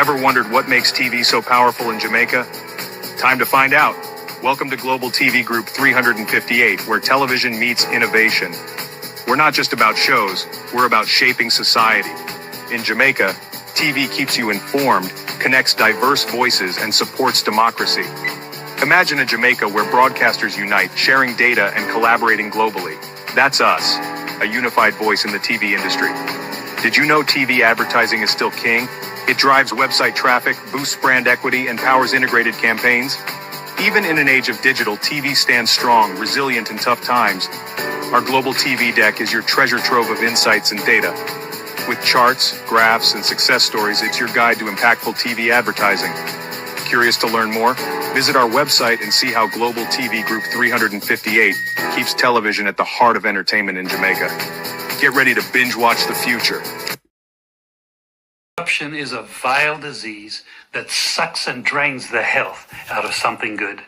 Ever wondered what makes TV so powerful in Jamaica? Time to find out. Welcome to Global TV Group 358, where television meets innovation. We're not just about shows, we're about shaping society. In Jamaica, TV keeps you informed, connects diverse voices, and supports democracy. Imagine a Jamaica where broadcasters unite, sharing data and collaborating globally. That's us, a unified voice in the TV industry. Did you know TV advertising is still king? It drives website traffic, boosts brand equity, and powers integrated campaigns. Even in an age of digital, TV stands strong, resilient in tough times. Our global TV deck is your treasure trove of insights and data. With charts, graphs, and success stories, it's your guide to impactful TV advertising. Curious to learn more? Visit our website and see how Global TV Group 358 keeps television at the heart of entertainment in Jamaica. Get ready to binge watch the future. Corruption is a vile disease that sucks and drains the health out of something good.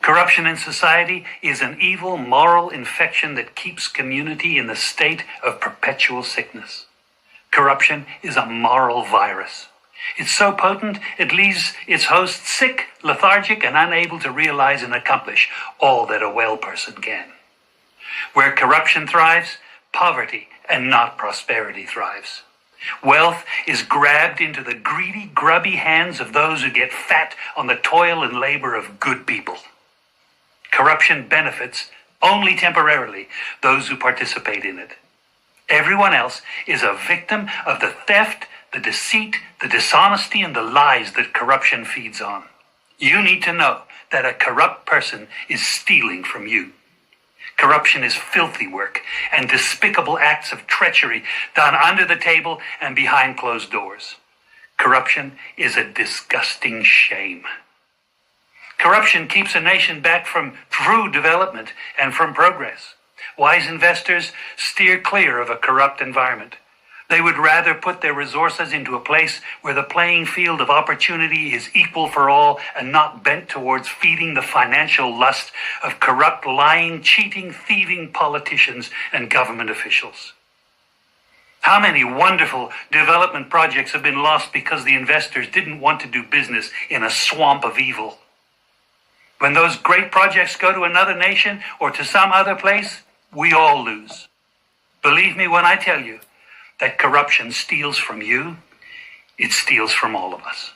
Corruption in society is an evil moral infection that keeps community in the state of perpetual sickness. Corruption is a moral virus. It's so potent, it leaves its host sick, lethargic, and unable to realize and accomplish all that a well person can. Where corruption thrives, poverty and not prosperity thrives. Wealth is grabbed into the greedy, grubby hands of those who get fat on the toil and labor of good people. Corruption benefits, only temporarily, those who participate in it. Everyone else is a victim of the theft, the deceit, the dishonesty, and the lies that corruption feeds on. You need to know that a corrupt person is stealing from you. Corruption is filthy work and despicable acts of treachery done under the table and behind closed doors. Corruption is a disgusting shame. Corruption keeps a nation back from true development and from progress. Wise investors steer clear of a corrupt environment. They would rather put their resources into a place where the playing field of opportunity is equal for all and not bent towards feeding the financial lust of corrupt, lying, cheating, thieving politicians and government officials. How many wonderful development projects have been lost because the investors didn't want to do business in a swamp of evil? When those great projects go to another nation or to some other place, we all lose. Believe me when I tell you that corruption steals from you, it steals from all of us.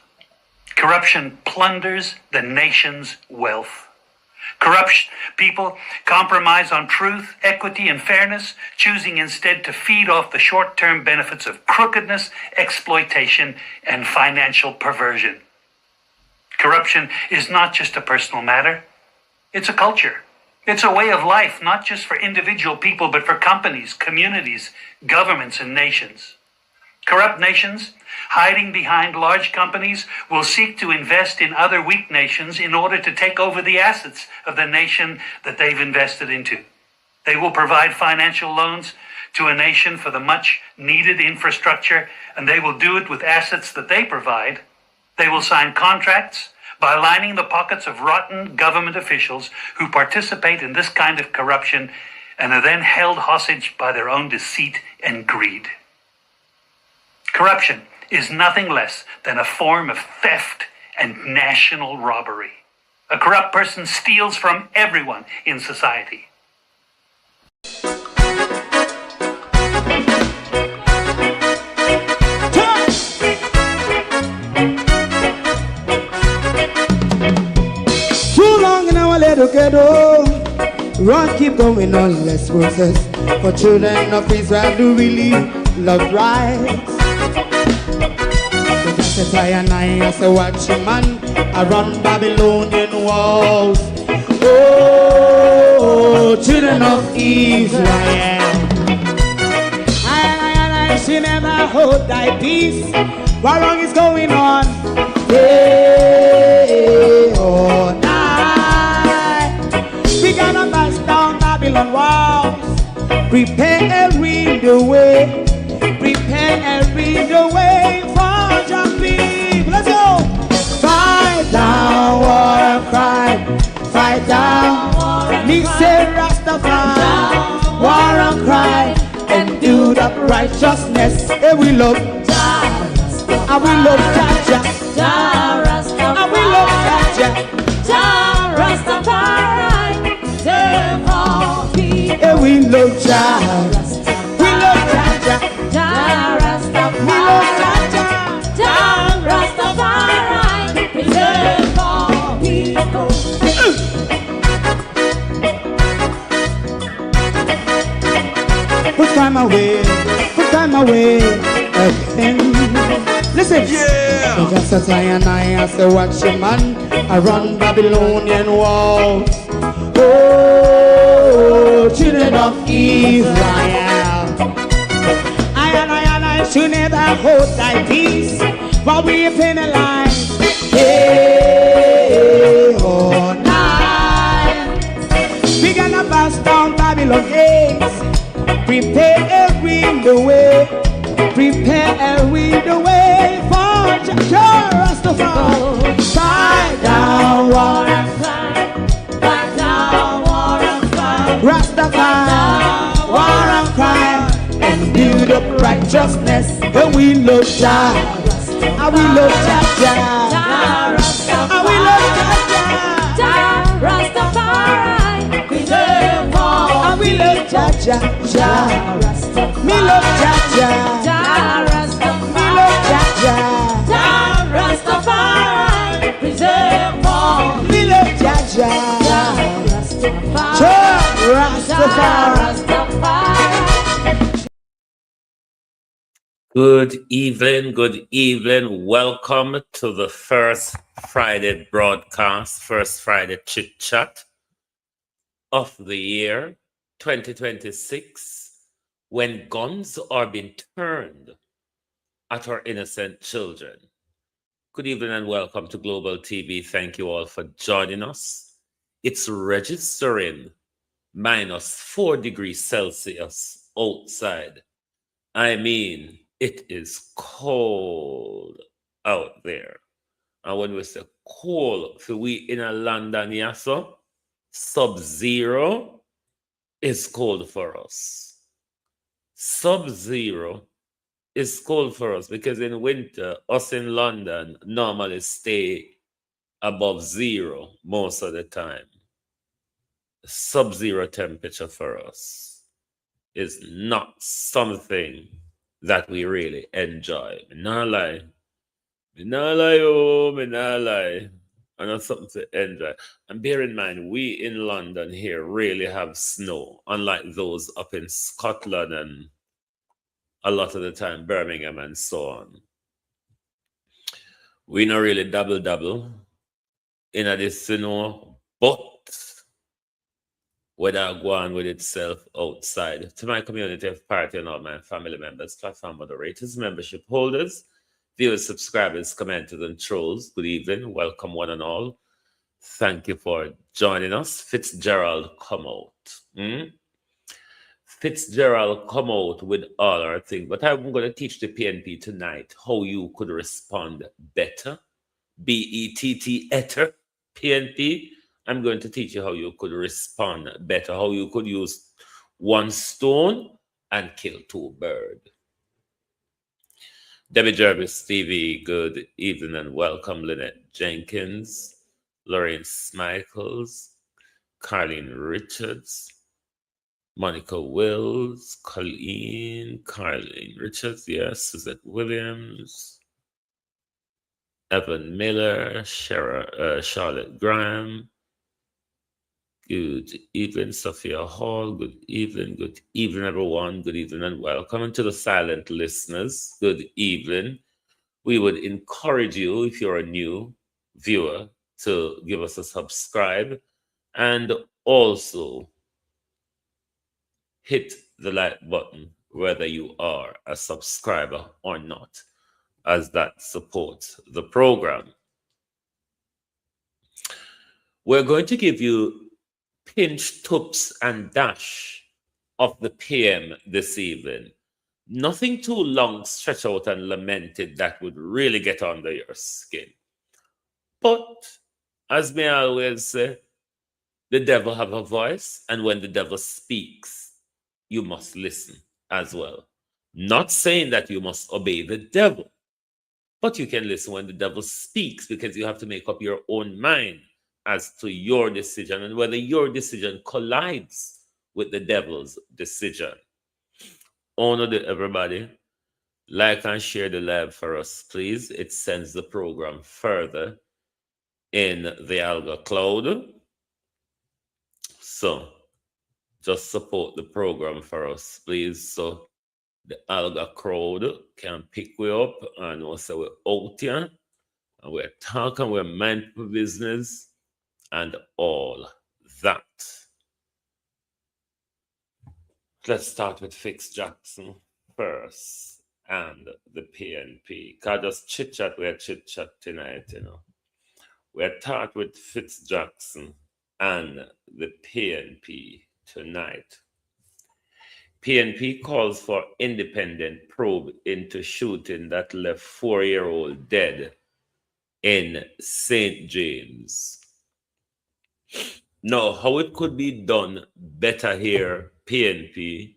Corruption plunders the nation's wealth. Corrupt people compromise on truth, equity, and fairness, choosing instead to feed off the short-term benefits of crookedness, exploitation, and financial perversion. Corruption is not just a personal matter, it's a culture. It's a way of life, not just for individual people, but for companies, communities, governments, and nations. Corrupt nations, hiding behind large companies, will seek to invest in other weak nations in order to take over the assets of the nation that they've invested into. They will provide financial loans to a nation for the much-needed infrastructure, and they will do it with assets that they provide. They will sign contracts by lining the pockets of rotten government officials who participate in this kind of corruption and are then held hostage by their own deceit and greed. Corruption is nothing less than a form of theft and national robbery. A corrupt person steals from everyone in society. Ghetto, run, keep going on, less process. For children of Israel who really love rights. So just try and I say watch a man around Babylonian walls. Oh, children of Israel, I she never hold thy peace. What wrong is going on? Hey, oh, we gonna bust down Babylon walls. Prepare and read the way. Prepare and read the way for your people. Let's go. Fight down, war cry. Fight down. Me say Rastafari. War and cry. And do the righteousness. And we love God. And we love God. Jah, Jah Rastafari. And we love Jah, Jah, Jah Rastafari. Save all people. And we love Jah. We love Jah, Jah, Jah Rastafari. We love Jah, Jah, Jah Rastafari. Preserve all people. Put time away again. Listen, yeah. Just as I and I as a watchman, I run Babylonian walls. Oh, children of Israel, I should never hold thy peace, but we penalize day or night. We gonna bust down Babylon gates. Prepare the way, prepare the way for Jah Rastafari. Fight down war and crime, fight down war and crime. Rastafari, war and crime, and build up righteousness. And we love Jah, and we love Jah, and we love Jah Rastafari. Preserve all, and we love Jah. Me love Jah, Jah Rastafari. Me love Jah, Rastafari. Preserve all. Me love Jah, Rastafari. Good evening. Welcome to the first Friday broadcast, first Friday chit chat of the year 2026. When guns are being turned at our innocent children. Good evening and welcome to Global TV. Thank you all for joining us. It's registering -4 degrees Celsius outside. I mean, it is cold out there. And when we say cold, for we in a London, yaso, sub-zero is cold for us. Sub-zero is cold for us because in winter, us in London normally stay above zero most of the time. Sub-zero temperature for us is not something that we really enjoy. Me nah lie. And that's something to enjoy. And bear in mind, we in London here really have snow, unlike those up in Scotland and a lot of the time Birmingham and so on. We not really double in this snow, but whether I go on with itself outside. To my community of party and all my family members, platform moderators, membership holders, viewers, subscribers, commenters, and trolls, good evening. Welcome one and all. Thank you for joining us. Fitzgerald, come out. Fitzgerald come out with all our things. But I'm going to teach the PNP tonight how you could respond better. better, PNP. I'm going to teach you how you could respond better, how you could use one stone and kill two birds. Debbie Jervis TV, good evening and welcome. Lynette Jenkins, Lorraine Smichaels, Carlene Richards, Monica Wills, Carlene Richards, yes, Suzette Williams, Evan Miller, Charlotte Graham. Good evening, Sophia Hall. Good evening, everyone. Good evening and welcome. And to the silent listeners, good evening. We would encourage you, if you're a new viewer, to give us a subscribe and also hit the like button, whether you are a subscriber or not, as that supports the program. We're going to give you pinch, tips, and dash of the PM this evening. Nothing too long, stretch out and lamented that would really get under your skin. But, as me always say, the devil have a voice, and when the devil speaks, you must listen as well. Not saying that you must obey the devil, But you can listen when the devil speaks because you have to make up your own mind as to your decision and whether your decision collides with the devil's decision. Honor to everybody. Like and share the live for us, please. It sends the program further in the Alga Cloud. So just support the program for us, please. So the Alga crowd can pick we up and also we're out here and we're talking, we're mindful business and all that. Let's start with Fix Jackson first and the PNP. Cause just chit chat, we're chit chat tonight, you know. We're start with Fitz Jackson and the PNP tonight. PNP calls for independent probe into shooting that left 4-year-old dead in St. James. Now, how it could be done better here, PNP,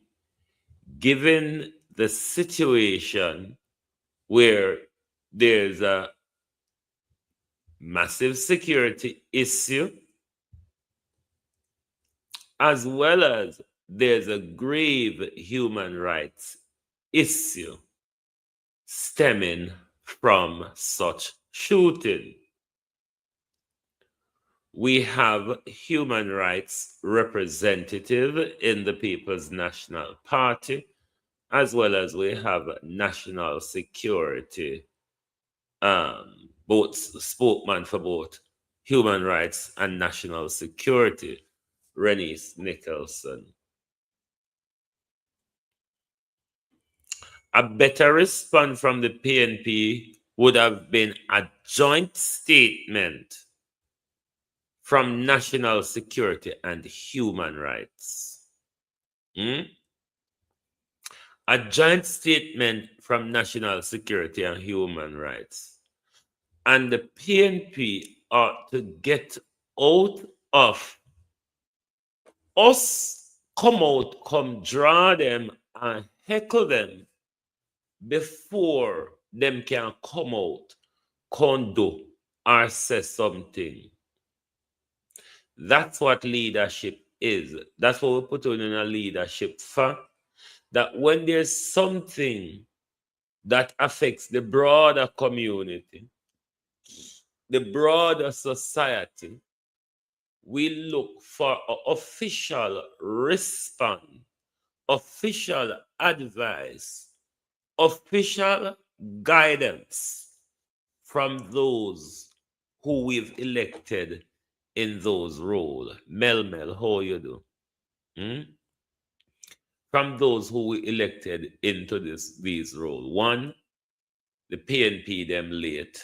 given the situation where there's a massive security issue, as well as there's a grave human rights issue stemming from such shooting. We have human rights representative in the People's National Party, as well as we have national security, both spokesman for both human rights and national security, Renice Nicholson. A better response from the PNP would have been a joint statement from national security and human rights. A joint statement from national security and human rights. And the PNP ought to get out of us, come draw them and heckle them before them can come out, do or say something. That's what leadership is. That's what we put on in a leadership for. That when there's something that affects the broader community, the broader society, we look for an official response, official advice, official guidance from those who we've elected in those roles. Mel, how you do? From those who we elected into these roles. One, the PNP them late.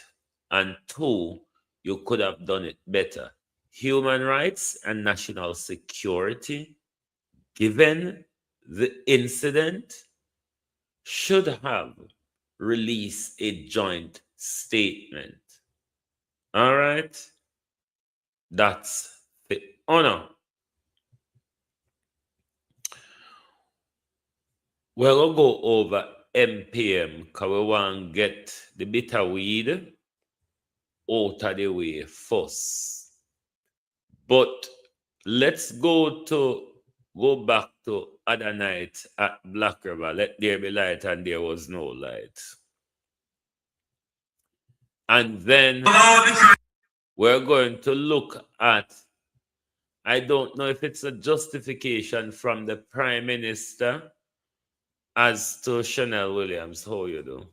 And two, you could have done it better. Human rights and national security, given the incident, should have released a joint statement. All right? That's the honor. We'll go over MPM because we want to get the bitter weed out of the way first. But let's go back to other night at Black River. Let there be light and there was no light. And then we're going to look at, I don't know if it's a justification from the Prime Minister as to Chanel Williams. How you do?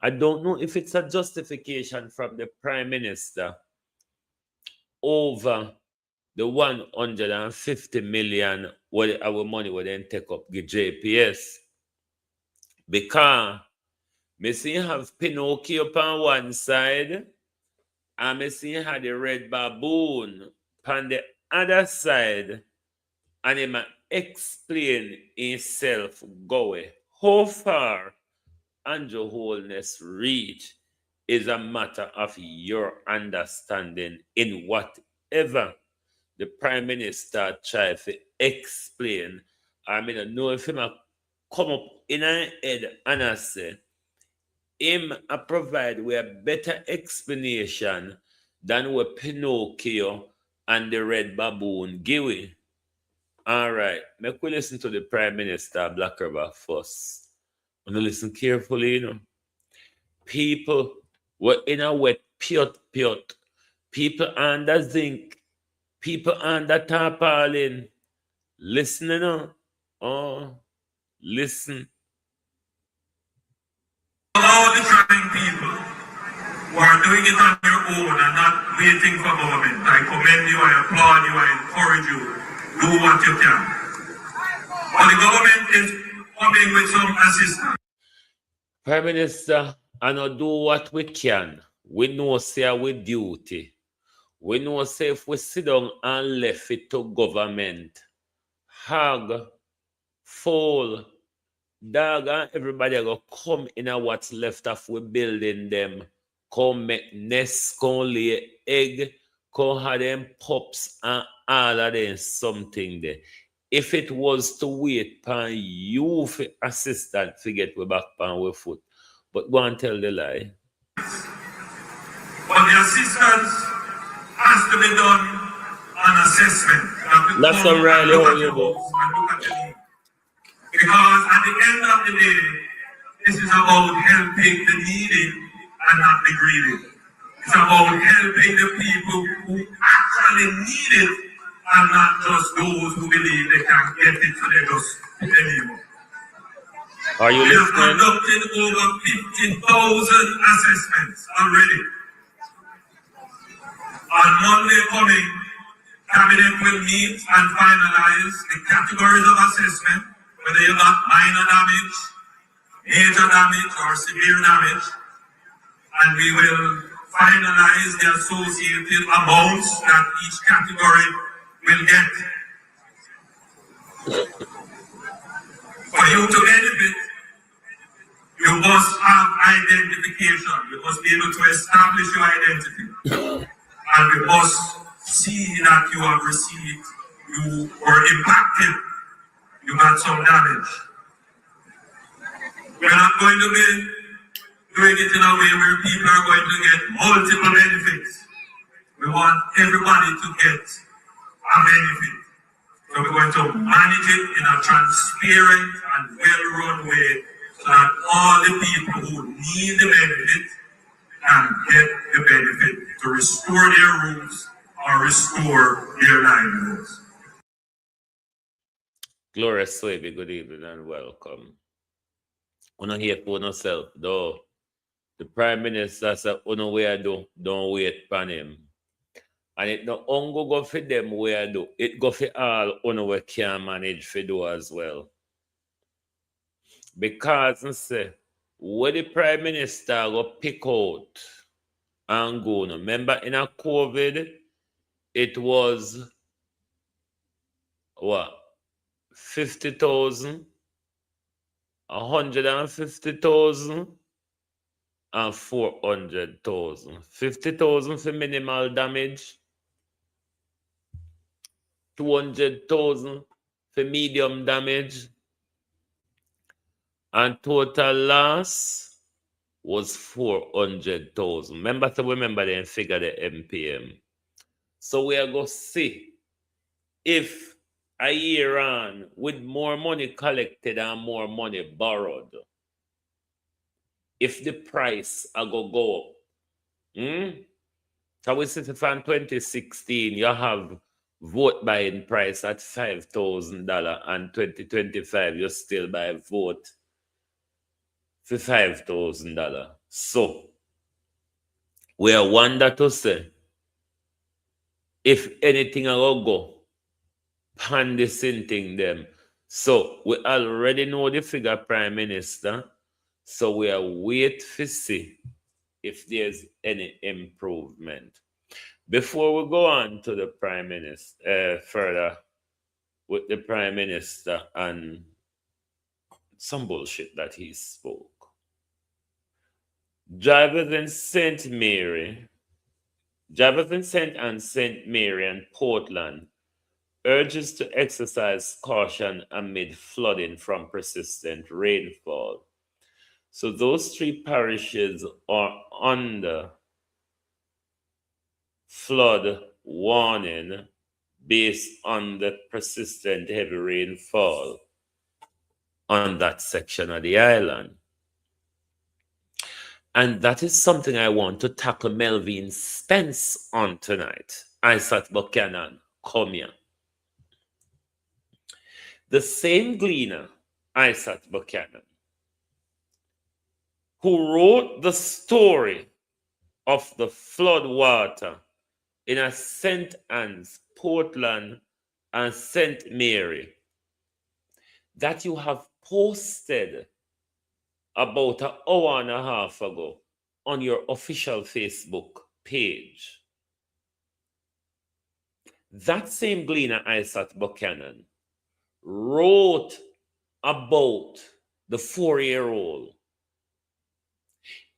I don't know if it's a justification from the Prime Minister over the 150 million what our money would then take up the JPS. Because me see have Pinocchio on one side and me see have the red baboon on the other side, and he might explain himself go how far Andrew Holness reach is a matter of your understanding in whatever the Prime Minister tried to explain. I mean, I know if him come up in a head and I say, him a provide with a better explanation than what Pinocchio and the Red Baboon give we. All right, make we listen to the Prime Minister Black River first. And listen carefully, you know. People were in a wet piot. People under zinc. People under tarpaulin. Listen, you know. Oh, listen. All the trying people who are doing it on your own and not waiting for government. I commend you, I applaud you, I encourage you. Do what you can. But the government is coming with some assistance. Prime Minister, I know do what we can. We know say we duty. We know say if we sit down and left it to government, hog, foal, dog, and everybody go come in a what's left of we building them. Come make nest, come lay egg, come have them pups and all of them something there. If it was to wait pan you for assistant to get we back pan we foot. But go and tell the lie. But the assistance has to be done on assessment. That's so really how you do. Because at the end of the day, this is about helping the needy and not the greedy. It's about helping the people who actually need it and not just those who believe they can get it so they just put anymore. Are you We have listening? conducted over 15,000 assessments already. On Monday coming, Cabinet will meet and finalize the categories of assessment, whether you got minor damage, major damage, or severe damage, and we will finalize the associated amounts that each category will get. For you to benefit, you must have identification. You must be able to establish your identity. And we must see that you have received, you were impacted, you got some damage. We're not going to be doing it in a way where people are going to get multiple benefits. We want everybody to get a benefit. So we're going to manage it in a transparent and well-run way so that all the people who need the benefit can get the benefit to restore their roofs or restore their livelihoods. Glorious Swaby, good evening and welcome. Una here for yourself, though. The Prime Minister said, Una where do, don't wait for him. And it no ongo go for them where do, it go for all Una we can manage for do as well. Because say, what the Prime Minister go pick out and go. No. Remember in a COVID, it was what? 50,000, 150,000, and 400,000. 50,000 for minimal damage, 200,000 for medium damage, and total loss was 400,000. Remember they figure the MPM. So we are going to see if a year on with more money collected and more money borrowed, if the price are going to go up. So we see from 2016, you have vote buying price at $5,000 and 2025, you still buy vote for $5,000. So, we are wonder to say, if anything will go, pan this thing them. So, we already know the figure Prime Minister, so we are wait to see if there's any improvement. Before we go on to the Prime Minister, further with the Prime Minister and some bullshit that he spoke. Drivers in St. Mary and Portland urges to exercise caution amid flooding from persistent rainfall. So those 3 parishes are under flood warning based on the persistent heavy rainfall on that section of the island. And that is something I want to tackle Melvin Spence on tonight. Isaac Buchanan, come here. The same gleaner, Isaac Buchanan, who wrote the story of the flood water in a St. Anne's, Portland, and St. Mary, that you have posted about an hour and a half ago on your official Facebook page. That same gleaner, Isaac Buchanan, wrote about the 4-year-old.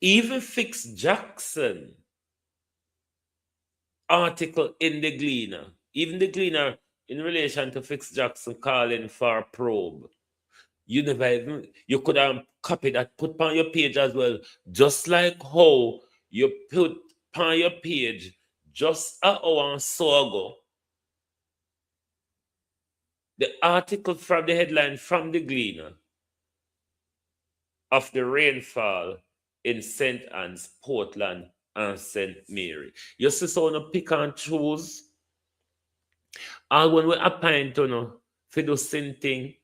Even Fix Jackson article in the Gleaner, even the Gleaner in relation to Fix Jackson calling for a probe. You never even, you could have copied that, put on your page as well, just like how you put on your page just an hour or so ago. The article from the headline from the Gleaner of the rainfall in St. Anne's, Portland, and St. Mary. You see, so no pick and choose. All when we appoint for the same thing,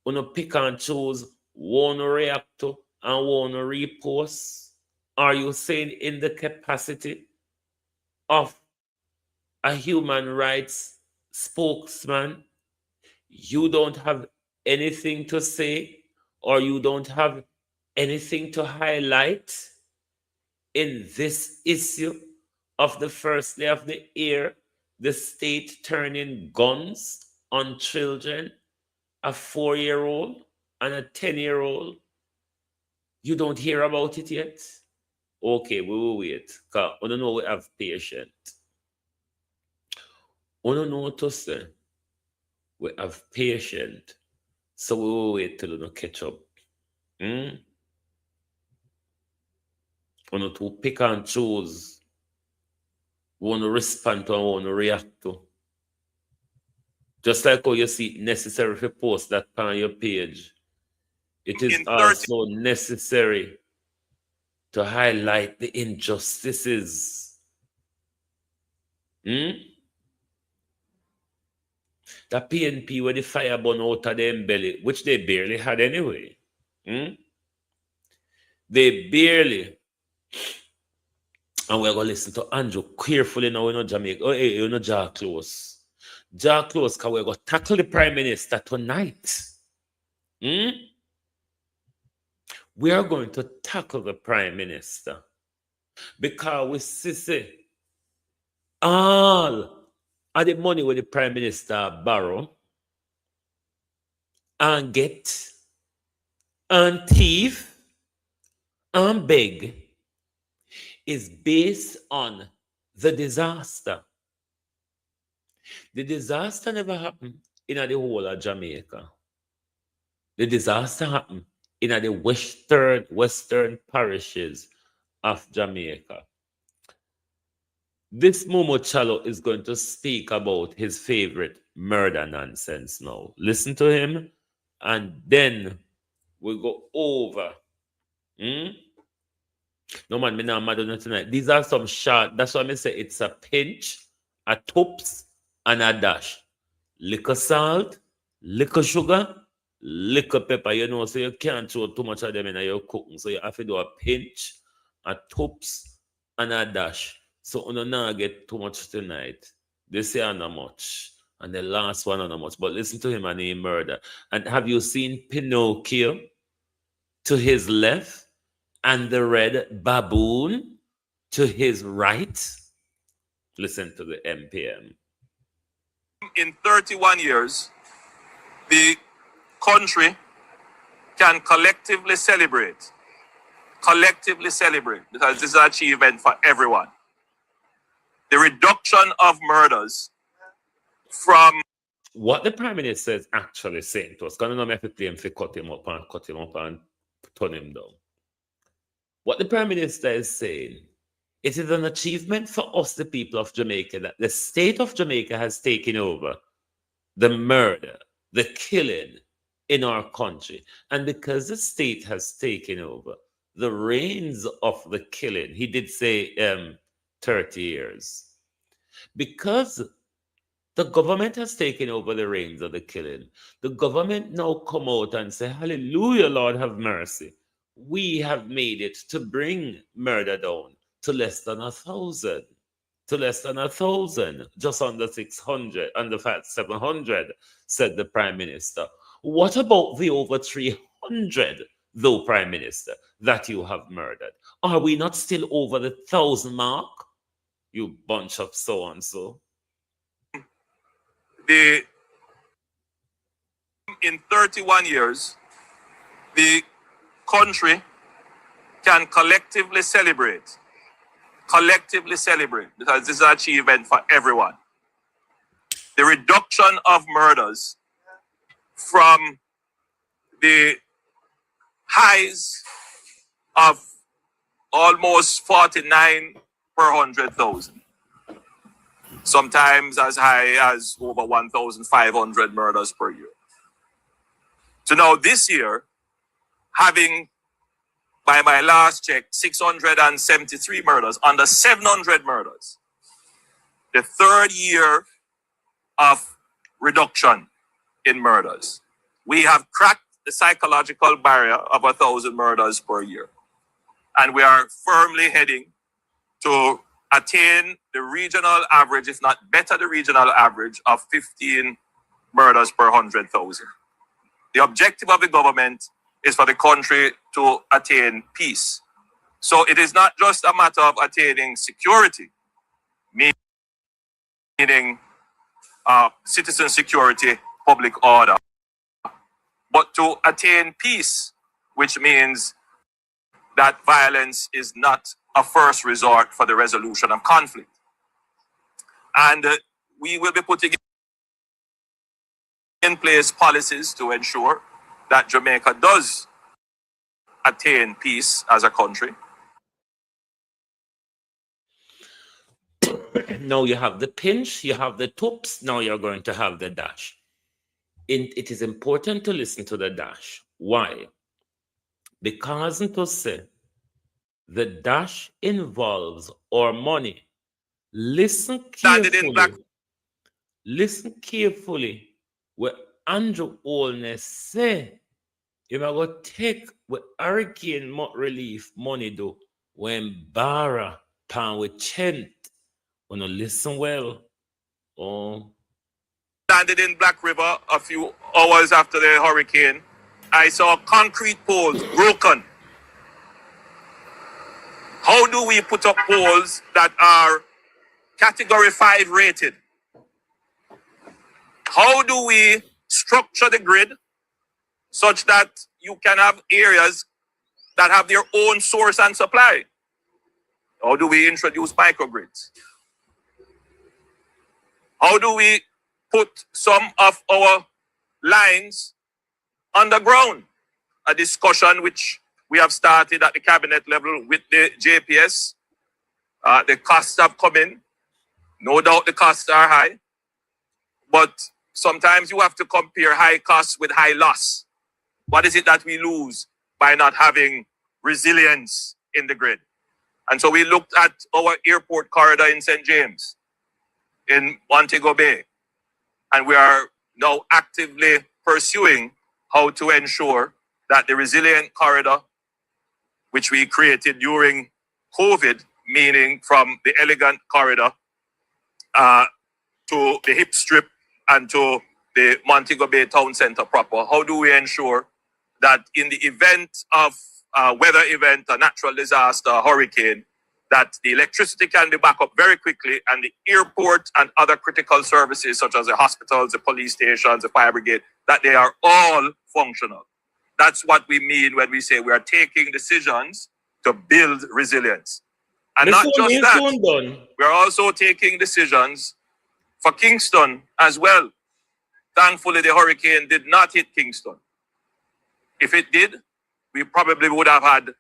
no pick and choose, want to react to and want to repost. Are you saying in the capacity of a human rights spokesman, you don't have anything to say, or you don't have anything to highlight in this issue of the first day of the year, the state turning guns on children, a 4-year-old and a 10-year-old? You don't hear about it yet? Okay, we will wait. Because I don't know we have patience. I don't know what to say. We have patience. So we will wait till we catch up. Want to pick and choose, want to respond to and want to react to. Just like how you see it necessary to post that on your page, it is also necessary to highlight the injustices. The PNP where the fire burn out of them belly, which they barely had anyway. They barely. And we're going to listen to Andrew carefully now. We know Jamaica. Oh, hey, you know, jaw close. Jaw close, because we're going to tackle the Prime Minister tonight. We are going to tackle the Prime Minister. Because we see all of the money where the Prime Minister borrow and get and thief and beg is based on the disaster. The disaster never happened in the whole of Jamaica. The disaster happened in the western parishes of Jamaica. This Momo Chalo is going to speak about his favorite murder nonsense now. Listen to him, and then we'll go over. No man, me not mad on it tonight. These are some short. That's why I say it's a pinch, a tops, and a dash. Little salt, little sugar, little pepper. You know, so you can't throw too much of them in your cooking. So you have to do a pinch, a tops, and a dash. So you don't not get too much tonight. They say not much. And the last one not much. But listen to him and he murder. And have you seen Pinocchio to his left? And the red baboon to his right? Listen to the MPM. In 31 years, the country can collectively celebrate. Because this is an achievement for everyone. The reduction of murders from... What the Prime Minister is actually saying to us, because I don't know if I have to play him for cut him up and turn him down. What the Prime Minister is saying, it is an achievement for us, the people of Jamaica, that the state of Jamaica has taken over the murder, the killing in our country. And because the state has taken over the reins of the killing, he did say 30 years. Because the government has taken over the reins of the killing, the government now come out and say, hallelujah, Lord, have mercy. We have made it to bring murder down to less than 1,000. To less than 1,000, just under 600, under 700, said the Prime Minister. What about the over 300, though, Prime Minister, that you have murdered? Are we not still over the 1,000 mark? You bunch of so-and-so. In 31 years, the country can collectively celebrate, because this is an achievement for everyone. The reduction of murders from the highs of almost 49 per 100,000, sometimes as high as over 1,500 murders per year. So now this year, having, by my last check, 673 murders, under 700 murders, the third year of reduction in murders. We have cracked the psychological barrier of 1,000 murders per year. And we are firmly heading to attain the regional average, if not better the regional average, of 15 murders per 100,000. The objective of the government is for the country to attain peace. So it is not just a matter of attaining security, meaning citizen security, public order, but to attain peace, which means that violence is not a first resort for the resolution of conflict. And we will be putting in place policies to ensure that Jamaica does attain peace as a country. Now you have the pinch, you have the tops, now you're going to have the dash. It is important to listen to the dash. Why? Because to say the dash involves our money. Listen carefully. Listen carefully. What Andrew Olness say, if I go take what hurricane relief money do when Barra pan with Chent, when you listen well. Oh. Landed in Black River a few hours after the hurricane. I saw concrete poles broken. How do we put up poles that are category 5 rated? How do we structure the grid such that you can have areas that have their own source and supply? How do we introduce microgrids? How do we put some of our lines underground? A discussion which we have started at the cabinet level with the JPS. The costs have come in. No doubt the costs are high. But sometimes you have to compare high costs with high loss. What is it that we lose by not having resilience in the grid? And so we looked at our airport corridor in St. James, in Montego Bay. And we are now actively pursuing how to ensure that the resilient corridor, which we created during COVID, meaning from the elegant corridor to the hip strip and to the Montego Bay town center proper, how do we ensure that in the event of a weather event, a natural disaster, a hurricane, that the electricity can be back up very quickly and the airport and other critical services such as the hospitals, the police stations, the fire brigade, that they are all functional. That's what we mean when we say we are taking decisions to build resilience. And not just that, we're also taking decisions for Kingston as well. Thankfully, the hurricane did not hit Kingston. If it did, we probably would have had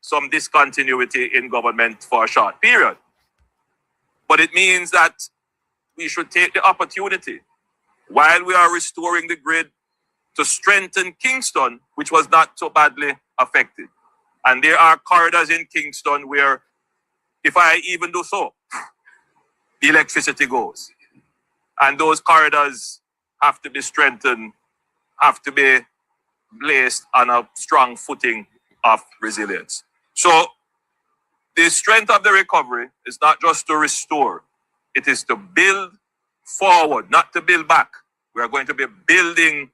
some discontinuity in government for a short period. But it means that we should take the opportunity while we are restoring the grid to strengthen Kingston, which was not so badly affected. And there are corridors in Kingston where, if I even do so, the electricity goes. And those corridors have to be strengthened, have to be placed on a strong footing of resilience. So the strength of the recovery is not just to restore, it is to build forward, not to build back. We are going to be building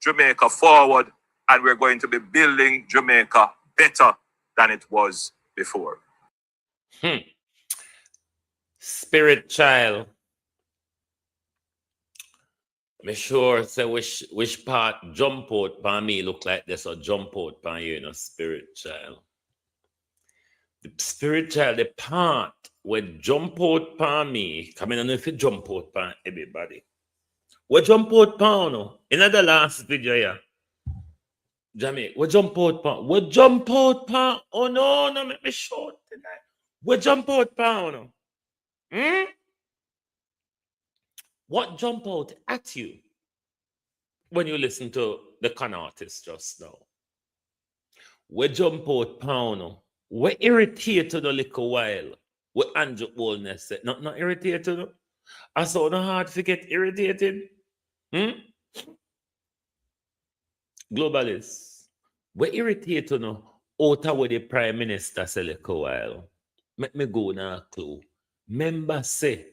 Jamaica forward, and we're going to be building Jamaica better than it was before. Spirit child. Me sure say which part jump out by me look like this or jump out by you, spirit child. The spirit child, the part where jump out by me, I don't know if it jump out by everybody. What jump out by no? In the last video, yeah. Jamaica, what jump out by? What jump out by? Oh no, make me short tonight. What jump out by no? What jump out at you when you listen to the con artist just now? What jump out by no? What irritated a little while? What Andrew Boldness said? Not irritated. I saw no hard to get irritated. Globalists. What irritated no? Out of what the Prime Minister said a little while. Let me go now clue. Member say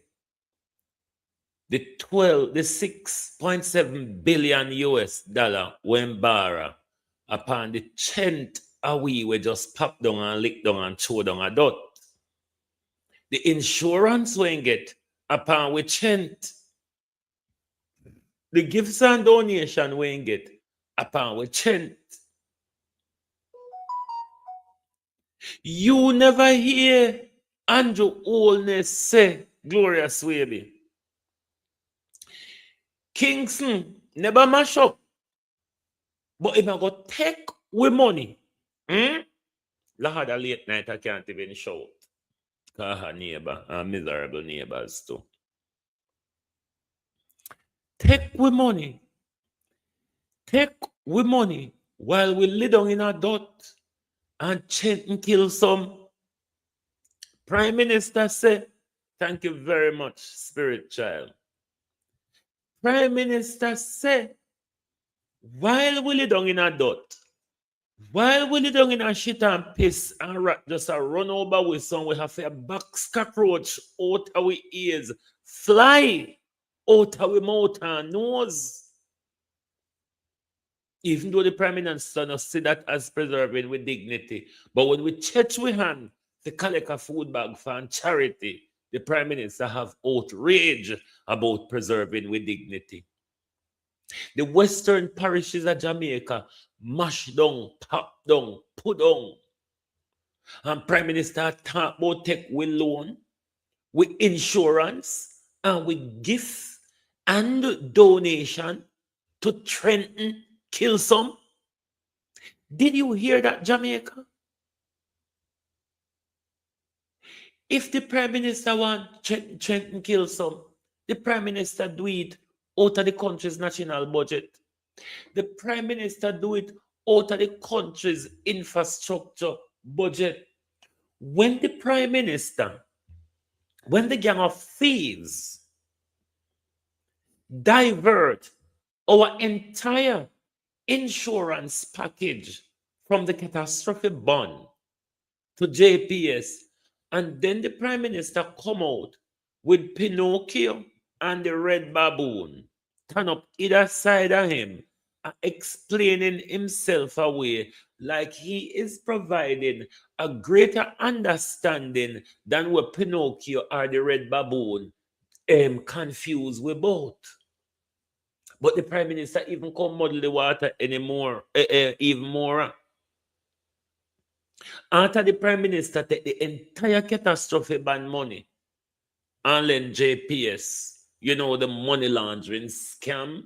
the 6.7 billion US dollar when borrow upon the 10th we just pop down and lick down and throw down a dot. The insurance when get upon we 10th. The gifts and donation when get upon we 10th. You never hear Andrew Olness say, Glorious Baby. Kingston never mash up. But if I go take with money, Lord, a late night I can't even shout. Because her neighbor, her miserable neighbors too. Take with money. Take with money while we lay down in our dot and chant and kill some. Prime Minister said, thank you very much, Spirit Child. Prime Minister said, while we lay down in a dot, while we lay down in a shit and piss and rat just a run over with some, we have a box cockroach out our ears, fly out our mouth and nose. Even though the Prime Minister not see that as preserving with dignity, but when we touch with hand to collect a food bag for charity, the Prime Minister have outrage about preserving with dignity. The western parishes of Jamaica mash down, pop down, put down. And Prime Minister talk about take with loan, with insurance, and with gifts and donation to Trenton, kill some. Did you hear that, Jamaica? If the Prime Minister want Trenton kill some, the Prime Minister do it out of the country's national budget. The Prime Minister do it out of the country's infrastructure budget. When the Prime Minister, when the gang of thieves divert our entire insurance package from the catastrophe bond to JPS, and then the Prime Minister come out with Pinocchio and the red baboon, turn up either side of him, explaining himself away like he is providing a greater understanding than what Pinocchio or the red baboon confused with both. But the Prime Minister even can't muddle the water anymore, even more. After the Prime Minister take the entire catastrophe band money and lend JPS, the money laundering scam,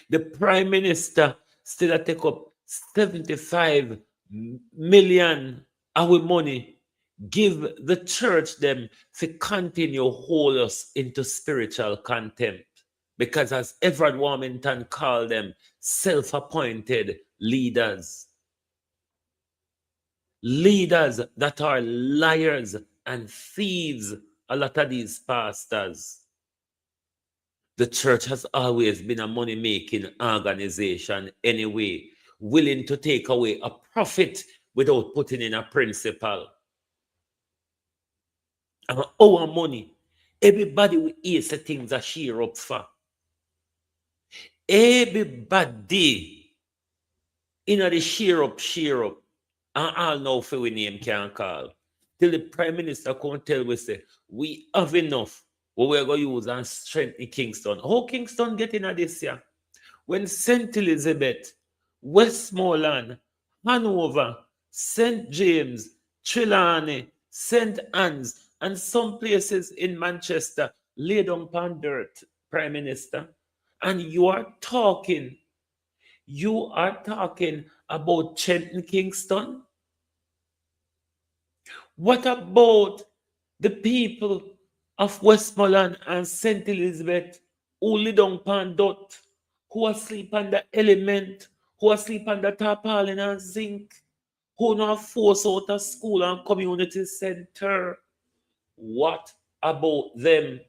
the Prime Minister still take up $75 million our money give the church them to continue hold us into spiritual contempt. Because as Everett Warmington called them, self-appointed leaders. Leaders that are liars and thieves, a lot of these pastors. The church has always been a money-making organization anyway, willing to take away a profit without putting in a principle. And our money, everybody will eat the things that share up for. Everybody the share up. And all know for we name can call. Till the Prime Minister come tell we say, we have enough. What we're going to use and strengthen Kingston. How Kingston get in this year? When St. Elizabeth, Westmoreland, Hanover, St. James, Trelawney, St. Anne's, and some places in Manchester lay down upon dirt, Prime Minister. And you are talking about Trenton Kingston? What about the people of Westmoreland and St. Elizabeth who live down upon dirt, who are sleep under element, who are sleep under tarpaulin and zinc, who not force out of school and community center? What about them?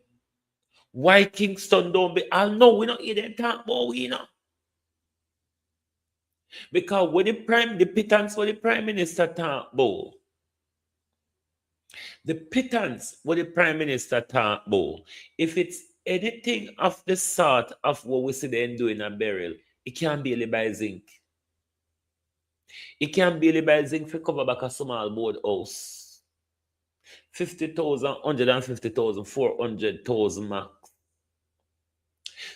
Why Kingston don't be? I know we don't hear them talk about we, because when the pittance what the Prime Minister talk about, the pittance what the Prime Minister talk about, if it's anything of the sort of what we see them doing a burial, it can't be by zinc. It can't be by zinc for cover back a small board house. 50,000, 150,000, 400,000 max.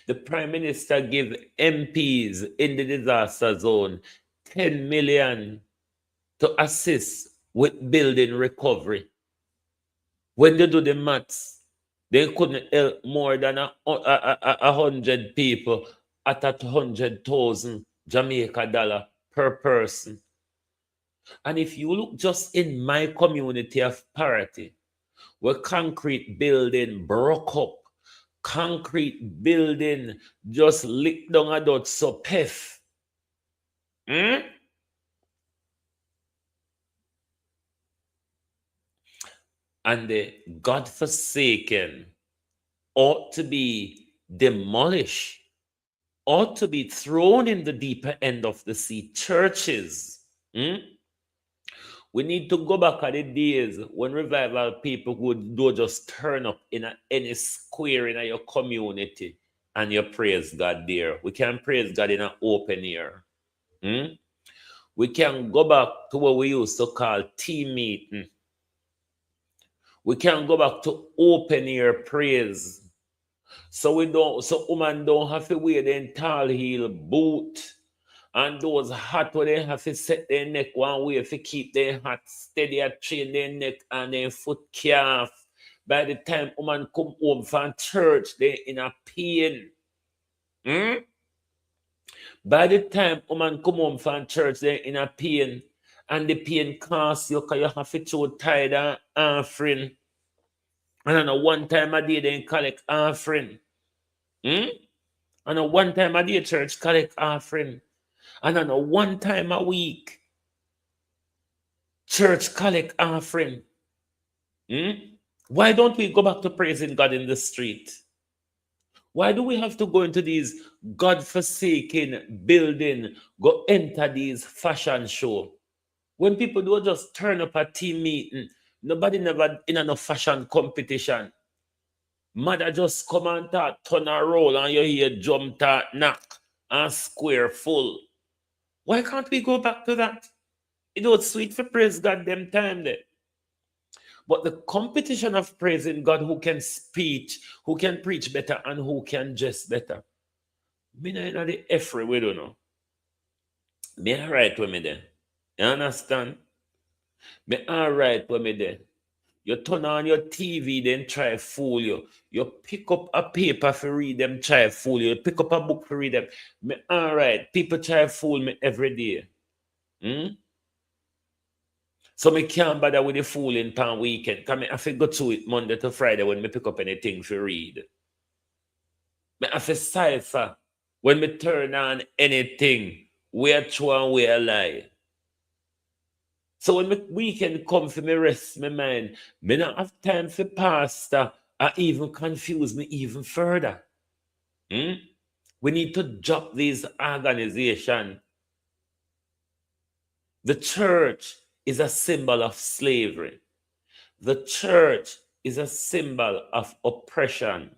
The Prime Minister give MPs in the disaster zone 10 million to assist with building recovery. When they do the maths, they couldn't help more than 100 people at 100,000 Jamaica dollar per person. And if you look just in my community of Parity, where concrete building broke up, concrete building just licked down a dot so pef. And the godforsaken ought to be demolished, ought to be thrown in the deeper end of the sea. Churches. We need to go back at the days when revival people would do just turn up in any square in your community and you praise God there. We can praise God in an open air. We can go back to what we used to call team meeting. We can go back to open air praise. So women don't have to wear the tall heel boot. And those hats where they have to set their neck one way to keep their hat steady and train their neck and their foot calf. By the time woman come home from church, they in a pain. By the time woman come home from church, they in a pain. And the pain costs you because you have to throw tithe and offering. And I know one time a day they collect offering. I know one time a day church collect offering. And I know one time a week, church collect offering. Why don't we go back to praising God in the street? Why do we have to go into these God-forsaken building, go enter these fashion show? When people don't just turn up at team meeting, nobody never in a fashion competition. Mother just come and talk, turn a roll and you hear jump, talk, knock, and square full. Why can't we go back to that? It was sweet for praise God them time there. But the competition of praising God, who can speak, who can preach better, and who can dress better. Me not in the effort, we don't know. Me alright with me then. You understand? Me alright with me then. You turn on your TV, then try fool you. You pick up a paper for read them, try fool you. You pick up a book for read them. Me alright. People try fool me every day. So me can't bother with the fooling pan weekend. Cause me have to go through it Monday to Friday when me pick up anything to read. Me have to cipher when me turn on anything. Where true and where lie. So when me weekend come for me rest my mind, me not have time for pastor or even confuse me even further. Hmm? We need to drop these organizations. The church is a symbol of slavery. The church is a symbol of oppression.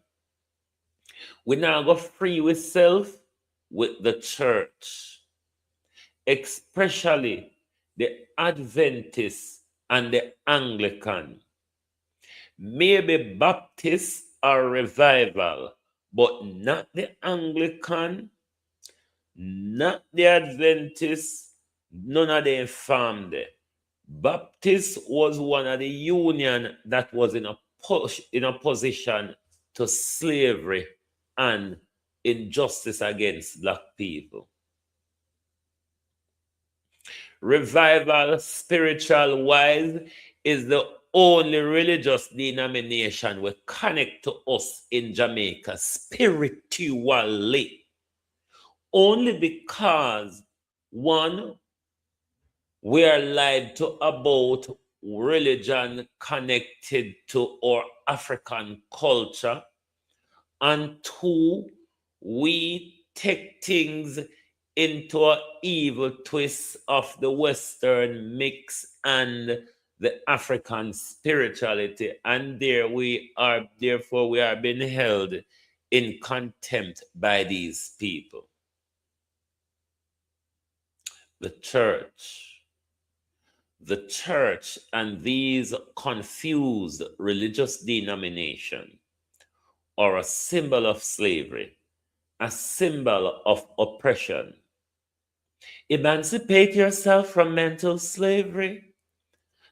We now go free with self with the church, especially the Adventists and the Anglican. Maybe Baptist or revival, but not the Anglican, not the Adventist, none of them formed it. Baptist was one of the union that was in a position to slavery and injustice against black people. Revival, spiritual wise, is the only religious denomination will connect to us in Jamaica spiritually. Only because, one, we are lied to about religion connected to our African culture, and two, we take things into an evil twist of the Western mix and the African spirituality, and therefore we are being held in contempt by these people. The church and these confused religious denominations are a symbol of slavery, a symbol of oppression. Emancipate yourself from mental slavery.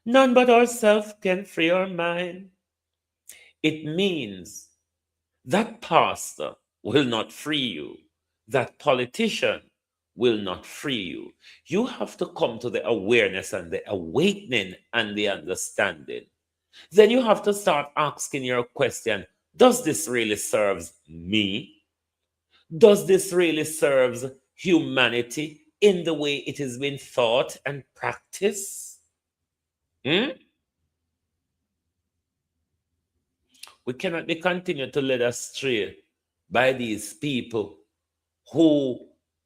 None but ourselves can free our mind. It means that pastor will not free you. That politician will not free you. You have to come to the awareness and the awakening and the understanding. Then you have to start asking your question, does this really serve me? Does this really serve humanity in the way it has been thought and practiced? We cannot be continued to led astray by these people who,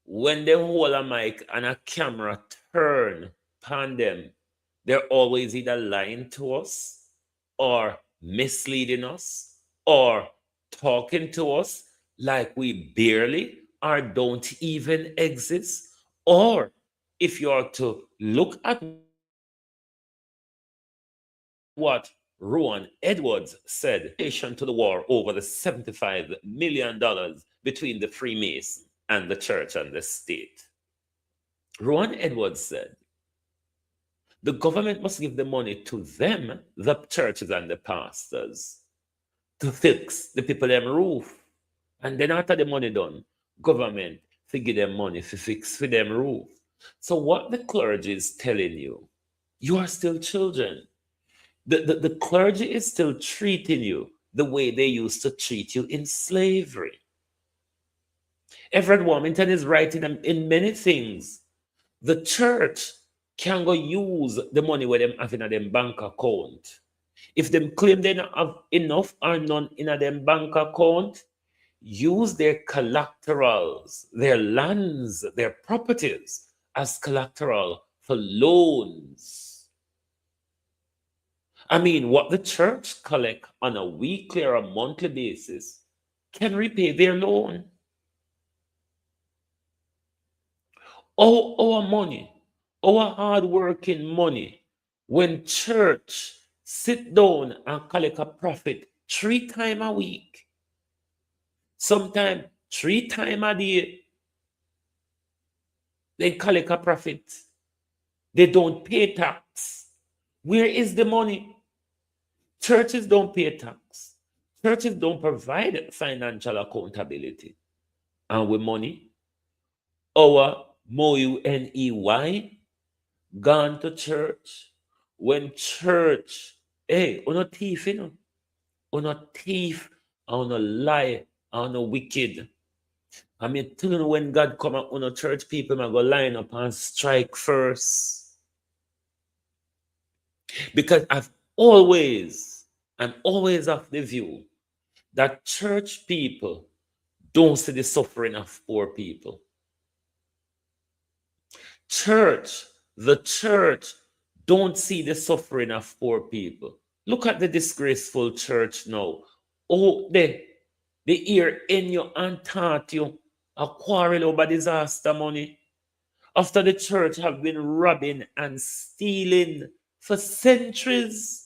when they hold a mic and a camera turn upon them, they're always either lying to us or misleading us or talking to us like we barely or don't even exist. Or if you are to look at what Rowan Edwards said in relation to the war over the $75 million between the Freemasons and the church and the state. Rowan Edwards said, the government must give the money to them, the churches and the pastors, to fix the people them roof. And then after the money done, government to give them money to fix for them roof. So what the clergy is telling you, you are still children. The clergy is still treating you the way they used to treat you in slavery. Everett Wilmington is writing in many things. The church can go use the money where them have in a them bank account. If them claim they don't have enough or none in a them bank account, use their collaterals, their lands, their properties as collateral for loans. I mean, what the church collect on a weekly or a monthly basis can repay their loan. Our money, our hard-working money, when church sit down and collect a profit 3 times a week, sometimes 3 times a day, they collect a profit. They don't pay tax. Where is the money? Churches don't pay tax. Churches don't provide financial accountability. And with money, our MOUNEY gone to church, when church, hey, uno thief, you know, uno thief, uno lie, uno wicked. I mean, tell you when God come up on a church, people might go line up and strike first. Because I'm always of the view that church people don't see the suffering of poor people. The church don't see the suffering of poor people. Look at the disgraceful church now. Oh, they hear in you and taught you a quarrel over disaster money. After the church have been robbing and stealing for centuries,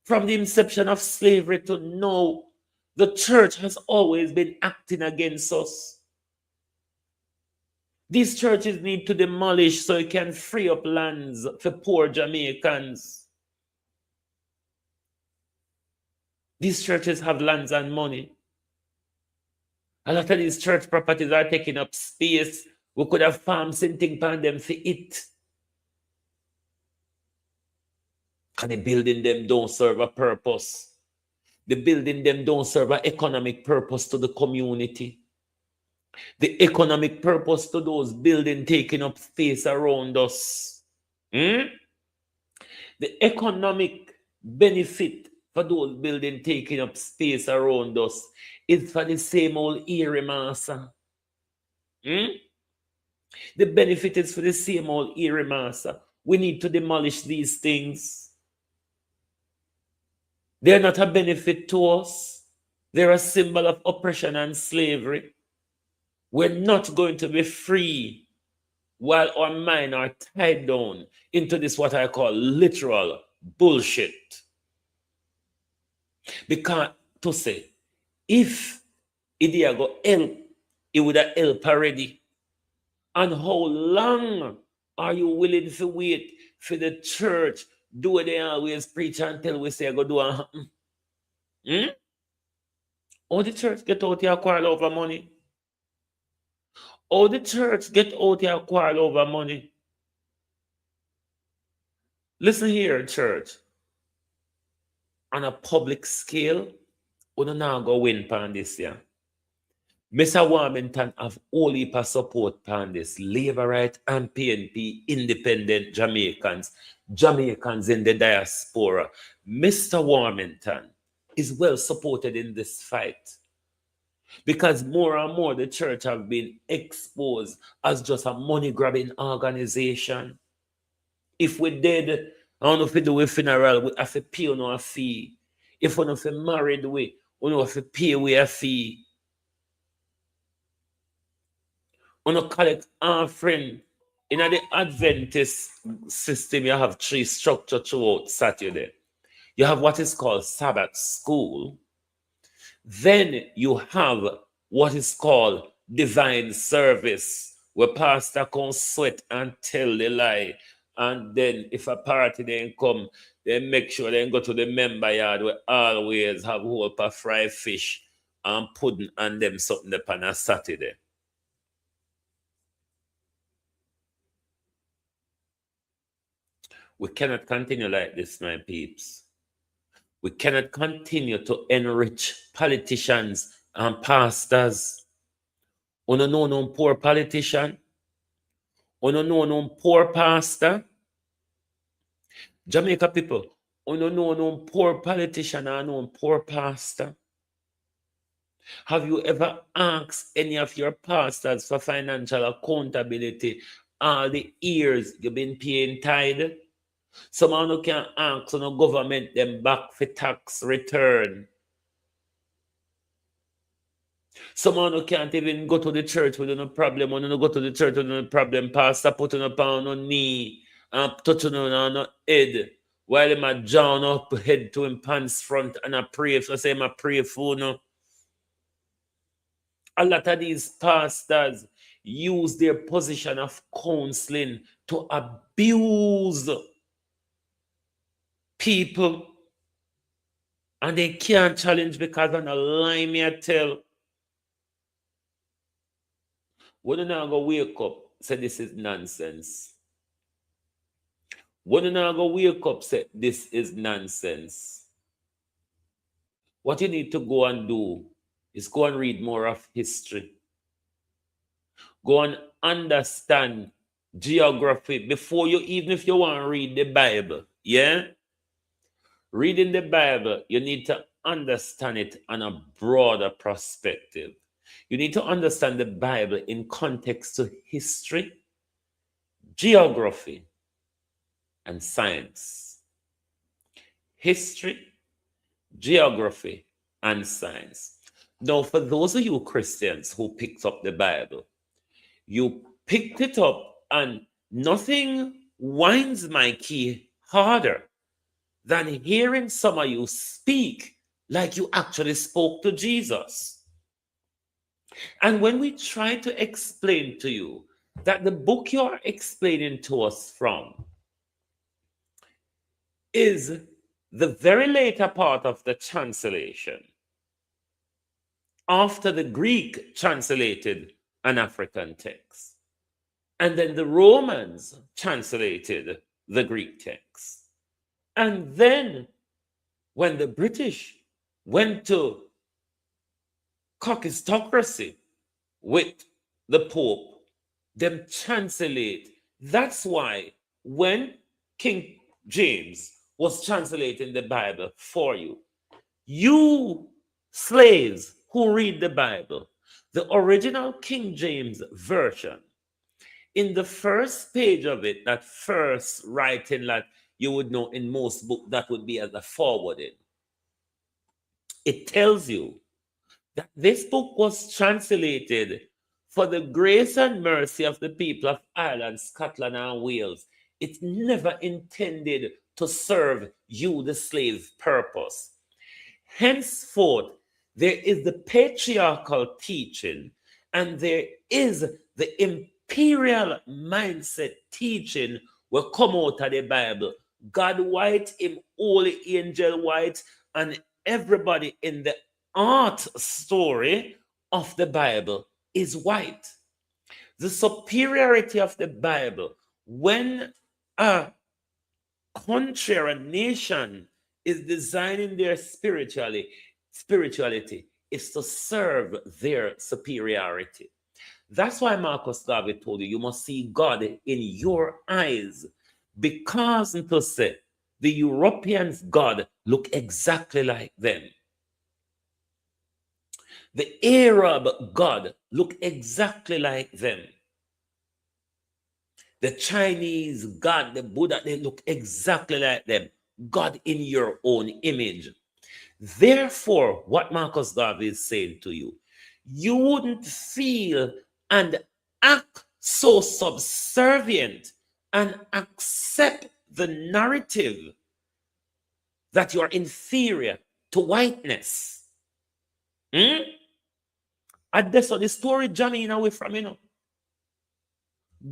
from the inception of slavery to now, the church has always been acting against us. These churches need to demolish so it can free up lands for poor Jamaicans. These churches have lands and money. A lot of these church properties are taking up space. We could have farmed something upon them for it. And the building them don't serve a purpose. The building them don't serve an economic purpose to the community. The economic purpose to those buildings taking up space around us. The economic benefit for those buildings taking up space around us is for the same old eerie massa. The benefit is for the same old eerie massa. We need to demolish these things. They're not a benefit to us. They're a symbol of oppression and slavery. We're not going to be free while our minds are tied down into this, what I call literal bullshit. Because to say, if it go help, it would have helped already. And how long are you willing to wait for the church do what they always preach until we say go do and happen? How the church get out here quarrel over money? How the church get out here quarrel over money? Listen here, church. On a public scale, we don't now go win pan this year. Mr. Warmington have all heap of support pan this. Labourite and PNP, independent Jamaicans, Jamaicans in the diaspora. Mr. Warmington is well supported in this fight. Because more and more the church have been exposed as just a money-grabbing organization. If we did, I don't know if we do a funeral, we have to pay a fee. If we don't married, we have to pay a fee. We don't collect offering. In the Adventist system, you have three structures throughout Saturday. You have what is called Sabbath school. Then you have what is called divine service, where pastor can sweat and tell the lie. And then if a party then come, they make sure they go to the member yard where always have whole of fried fish and pudding and them something upon a Saturday. We cannot continue like this, my peeps. We cannot continue to enrich politicians and pastors. You don't know no poor politician. You don't know no poor pastor. Jamaica people, you don't know no poor politician and no poor pastor. Have you ever asked any of your pastors for financial accountability all the years you've been paying tithe? Someone who can ask the government them back for tax return. Someone who can't even go to the church with no problem. When you go to the church with no problem, pastor putting up on no knee and touching on no head while him a John up head to him pants front and I pray. So say him a pray for no. A lot of these pastors use their position of counseling to abuse people, and they can't challenge because on a lie me I tell. When you now go wake up, say this is nonsense. When you now go wake up, say, this is nonsense. What you need to go and do is go and read more of history. Go and understand geography before you, even if you want to read the Bible. Yeah? Reading the Bible, you need to understand it on a broader perspective. You need to understand the Bible in context to history, geography, and science. History, geography, and science. Now, for those of you Christians who picked up the Bible, you picked it up and nothing winds my key harder than hearing some of you speak like you actually spoke to Jesus. And when we try to explain to you that the book you're explaining to us from is the very later part of the translation, after the Greek translated an African text, and then the Romans translated the Greek text. And then when the British went to cockistocracy with the Pope, them translate. That's why when King James was translating the Bible for you, you slaves who read the Bible, the original King James version, in the first page of it, that first writing that you would know in most books, that would be as a forewording. It tells you that this book was translated for the grace and mercy of the people of Ireland, Scotland, and Wales. It never intended to serve you, the slave, purpose. Henceforth, there is the patriarchal teaching, and there is the imperial mindset teaching will come out of the Bible. God white, him holy angel white, and everybody in the art story of the Bible is white. The superiority of the Bible, when a country or a nation is designing their spirituality, is to serve their superiority. That's why Marcus Garvey told you, you must see God in your eyes, because to say the Europeans' God look exactly like them. The Arab God look exactly like them. The Chinese God, the Buddha, they look exactly like them. God in your own image. Therefore, what Marcus Garvey is saying to you, you wouldn't feel and act so subservient and accept the narrative that you're inferior to whiteness. And that's what the story Johnny away from,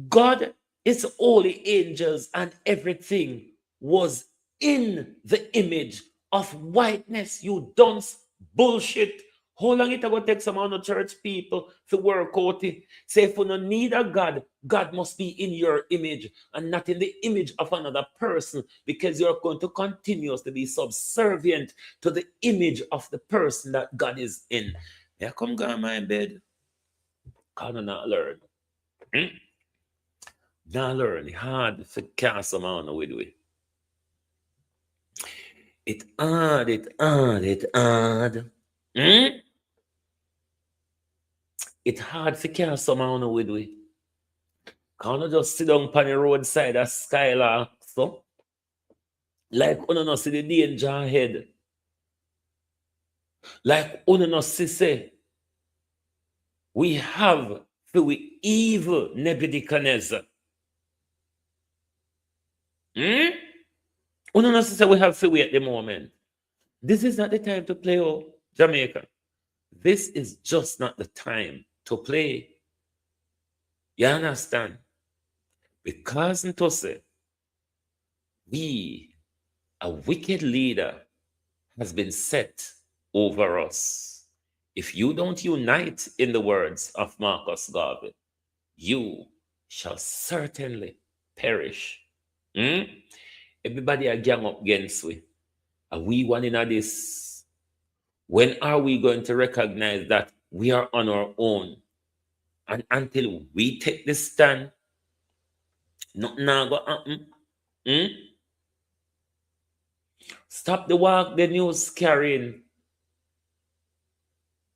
God, its holy angels and everything was in the image of whiteness. You dunce bullshit. How long it going to take some of the church people to work out it? Say if you don't need a God, God must be in your image and not in the image of another person, because you're going to continuously be subservient to the image of the person that God is in. Yeah, come go in my bed. Can not learn? Not learn. Hard to cast some on with we. It hard. It hard to cast some on with we. Can't just sit down on the roadside a skylark, so like you no see the danger ahead. Like you no see say we have we evil Nebuchadnezzar. You no see say we have to wait at the moment. This is not the time to play, Jamaica. This is just not the time to play. You understand? Because to say, a wicked leader has been set over us. If you don't unite, in the words of Marcus Garvey, you shall certainly perish. Hmm? Everybody are gang up against we. Are we one in this? When are we going to recognize that we are on our own? And until we take this stand, nothing now go happen. Hmm? Stop the walk the news carrying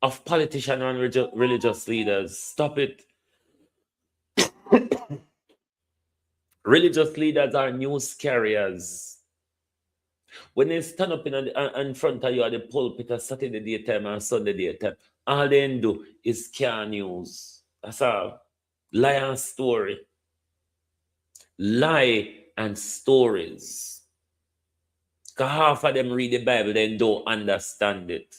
of politicians and religious leaders. Stop it. Religious leaders are news carriers. When they stand up in front of you at the pulpit on Saturday daytime and Sunday daytime, all they do is carry news. That's all. Lie and story. Lie and stories. Because half of them read the Bible, then don't understand it.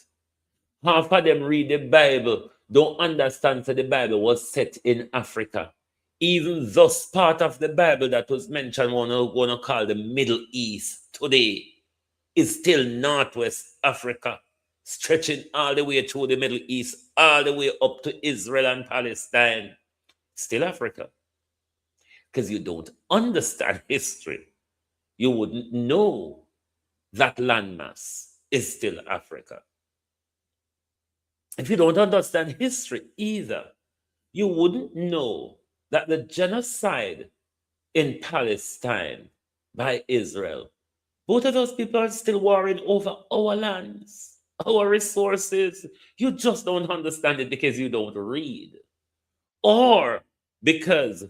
Half of them read the Bible, don't understand that the Bible was set in Africa. Even thus, part of the Bible that was mentioned, one to call the Middle East today, is still Northwest Africa, stretching all the way through the Middle East, all the way up to Israel and Palestine. Still Africa. Because you don't understand history, you wouldn't know that landmass is still Africa. If you don't understand history either, you wouldn't know that the genocide in Palestine by Israel, both of those people are still warring over our lands, our resources. You just don't understand it because you don't read, or because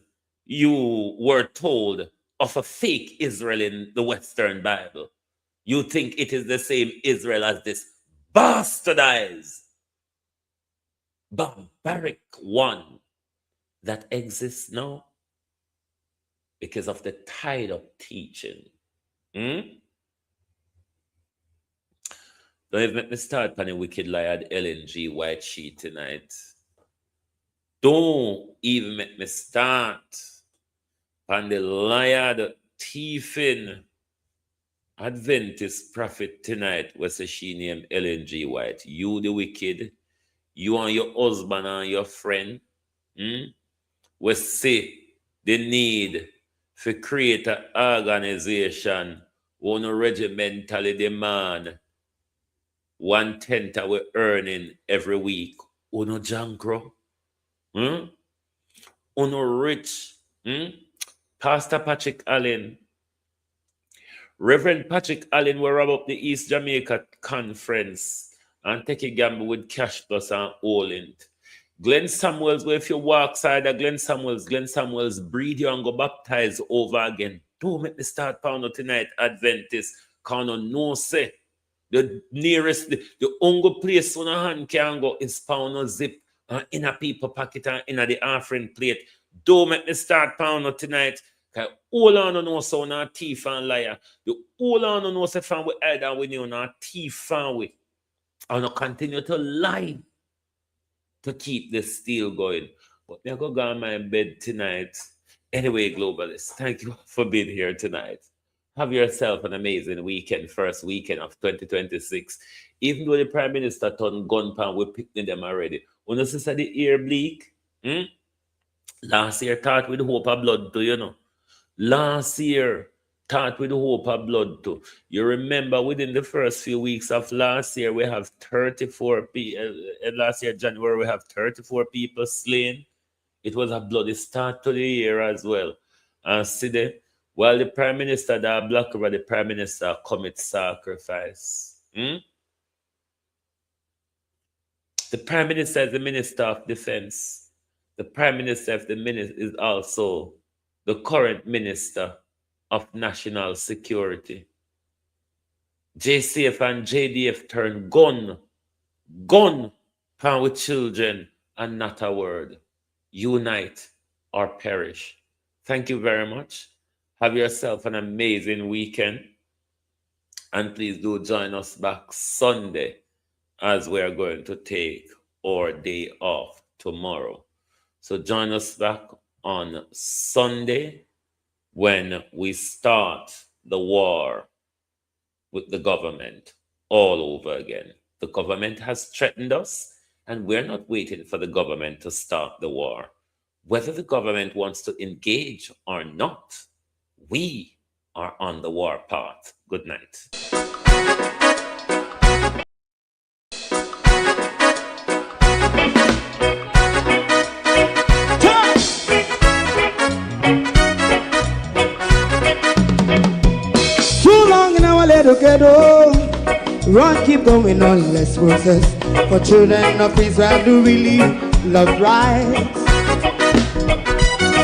you were told of a fake Israel in the Western Bible. You think it is the same Israel as this bastardized, barbaric one that exists now because of the tied up teaching. Hmm? Don't even make me start on a wicked lie at LNG white sheet tonight. Don't even make me start on the liar thieving Adventist prophet tonight was a she named LNG White. You the wicked, you and your husband and your friend, we say the need to create an organization one regimentally demand 1/10 of we earning every week. Uno jankro, uno rich, Pastor Patrick Allen, Reverend Patrick Allen will wrap up the East Jamaica conference and take a gamble with Cash Plus and all in. Glenn Samuels, well, if you walk side of Glenn Samuels breed you and go baptize over again. Don't make me start pound tonight, Adventist. Can't no say. The nearest, the only place on a hand can go is pound or zip and in a people pocket and in a the offering plate. Don't make me start pound tonight. Cause all on know so na thief and liar. The all on know say fan we either we know na thief fan we. And continue to lie to keep the steal going. But me I go on my bed tonight. Anyway, globalists, thank you for being here tonight. Have yourself an amazing weekend, first weekend of 2026. Even though the Prime Minister turned gun pan, we picking them already. When you see the ear bleak, last year thought with hope of blood too. Last year thought with hope of blood too. You remember within the first few weeks of last year, we have 34 people. Last year, January, we have 34 people slain. It was a bloody start to the year as well. And see there, while the Prime Minister, that black over the Prime Minister commit sacrifice. The Prime Minister is the Minister of Defense. The Prime Minister of the Minister is also the current Minister of National Security. JCF and JDF turn gun pan with children and not a word. Unite or perish. Thank you very much. Have yourself an amazing weekend. And please do join us back Sunday as we are going to take our day off tomorrow. So join us back on Sunday when we start the war with the government all over again. The government has threatened us, and we're not waiting for the government to start the war. Whether the government wants to engage or not, we are on the warpath. Good night. Too long in our little ghetto, run keep going on, let's process. For children of Israel do really love rights.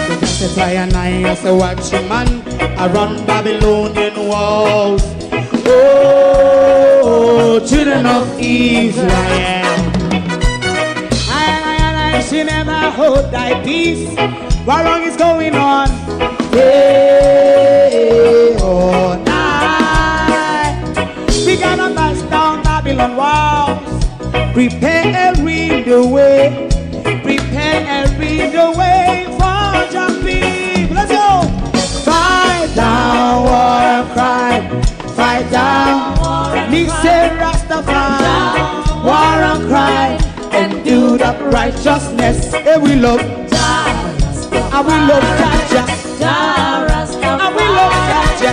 So just as I and I as a watching man, I run Babylonian walls. Oh, children of Israel, I should never hold thy peace. What wrong is going on? Hey, oh, night. We gotta bust down Babylon walls. Prepare every the way. Prepare every the way for your people. Let's go. Fight down war and crime. Fight down. Listen, Rastafari. War and crime. And do the righteousness. Hey, we love. And we love Jaja. And we love Jaja.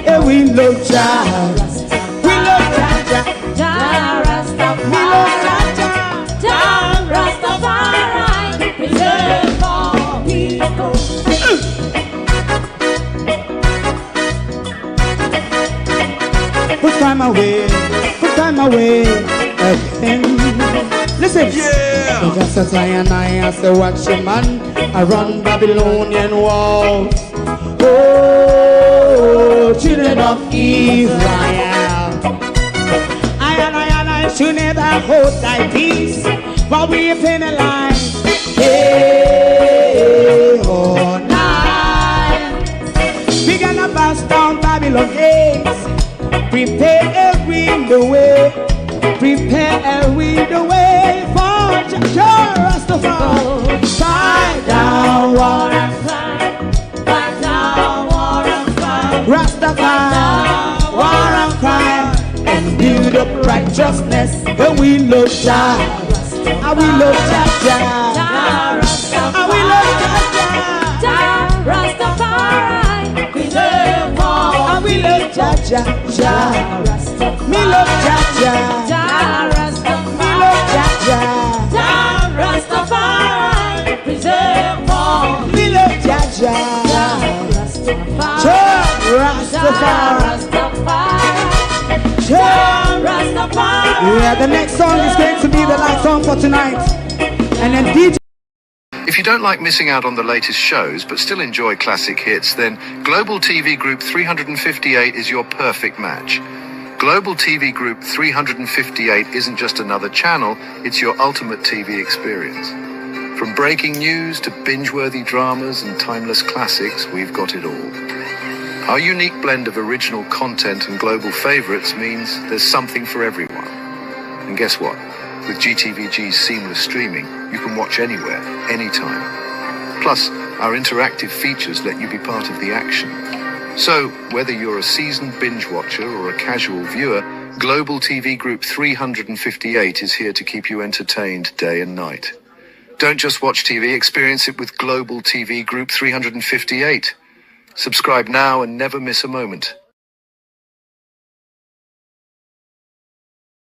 And we love Jaja. We love Jaja. We love Put time away again. Listen, yeah. Just as I and I as a watching man, I run Babylonian walls. Oh, children of Israel, I and I should never hold thy peace while we penalize. Hey, oh, night. We gonna bust down Babylon gates. Prepare every the way. Prepare every the way for Rastafari. Fight down war and crime. Fight down war and crime. Rastafari, war and crime, and build up righteousness. And we love Jah, and we love Jah, and we love Jah, Rastafari. We love war, and we love Jah. Me love Jaja. Me love Jaja. Rastafari. Preserve all. Me love Jaja. Rastafari. Yeah, the next song is going to be the last song for tonight. And then DJ. If you don't like missing out on the latest shows but still enjoy classic hits, then Global TV Group 358 is your perfect match. Global TV Group 358 isn't just another channel, it's your ultimate TV experience. From breaking news to binge-worthy dramas and timeless classics, we've got it all. Our unique blend of original content and global favorites means there's something for everyone. And guess what? With GTVG's seamless streaming, you can watch anywhere, anytime. Plus, our interactive features let you be part of the action. So, whether you're a seasoned binge watcher or a casual viewer, Global TV Group 358 is here to keep you entertained day and night. Don't just watch TV, experience it with Global TV Group 358. Subscribe now and never miss a moment.